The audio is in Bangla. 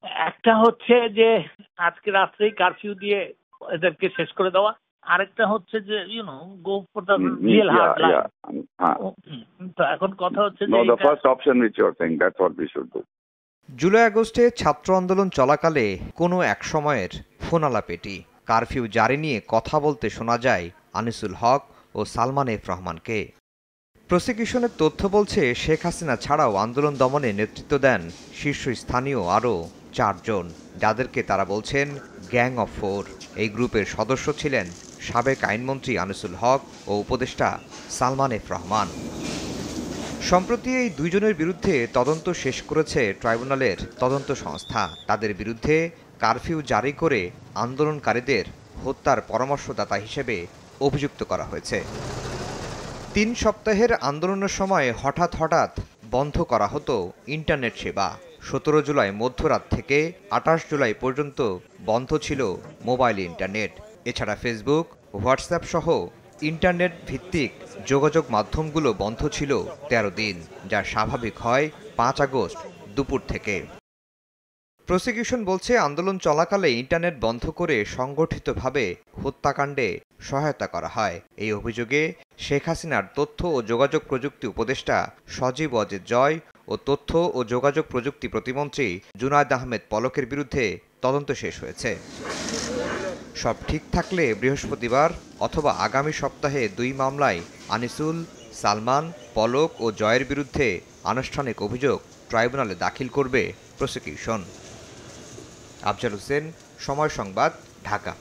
একটা হচ্ছে যে আজকে রাত্রেই কারফিউ দিয়ে এদেরকে শেষ করে দেওয়া, আরেকটা হচ্ছে যে go for the real hard life. তো এখন কথা হচ্ছে যে the first option which you are saying, that's what we should do. July আগস্টে ছাত্র আন্দোলন চলাকালে কোনো এক সময়ের ফোনালাপ এটি। কারফিউ জারি নিয়ে কথা বলতে শোনা যায় আনিসুল হক ও সালমান এফ রহমানকে। প্রসিকিউশনের তথ্য বলছে শেখ হাসিনা ছাড়াও আন্দোলন দমনে নেতৃত্ব দেন শীর্ষস্থানীয় আরও 4 জন, যাদেরকে তারা বলছেন গ্যাং অফ 4। এই গ্রুপের সদস্য ছিলেন সাবেক আইনমন্ত্রী আনিসুল হক ও উপদেষ্টা সালমান এফ রহমান। সম্প্রতি এই দুইজনের বিরুদ্ধে তদন্ত শেষ করেছে ট্রাইব্যুনালের তদন্ত সংস্থা। তাদের বিরুদ্ধে কারফিউ জারি করে আন্দোলনকারীদের হত্যার পরামর্শদাতা হিসেবে অভিযুক্ত করা হয়েছে। 3 সপ্তাহের আন্দোলনের সময় হঠাৎ বন্ধ করা হতো ইন্টারনেট সেবা। 17 জুলাই মধ্যরাত থেকে 28 জুলাই পর্যন্ত বন্ধ ছিল মোবাইল ইন্টারনেট। এছাড়া ফেসবুক, হোয়াটসঅ্যাপ সহ ইন্টারনেট ভিত্তিক যোগাযোগ মাধ্যমগুলো বন্ধ ছিল 13 দিন, যা স্বাভাবিক হয় 5 আগস্ট দুপুর থেকে। প্রসিকিউশন বলছে আন্দোলন চলাকালে ইন্টারনেট বন্ধ করে সংগঠিতভাবে হত্যাকাণ্ডে সহায়তা করা হয়। এই অভিযোগে শেখ হাসিনার তথ্য ও যোগাযোগ প্রযুক্তি উপদেষ্টা সজীব ওয়াজেদ জয় ও তথ্য ও যোগাযোগ প্রযুক্তি প্রতিমন্ত্রী জুনায়েদ আহমেদ পলকের বিরুদ্ধে তদন্ত শেষ হয়েছে। সব ঠিক থাকলে বৃহস্পতিবার অথবা আগামী সপ্তাহে 2 মামলায় আনিসুল, সালমান, পলক ও জয়ের বিরুদ্ধে আনুষ্ঠানিক অভিযোগ ট্রাইব্যুনালে দাখিল করবে প্রসিকিউশন। আফজাল হোসেন, সময় সংবাদ, ঢাকা।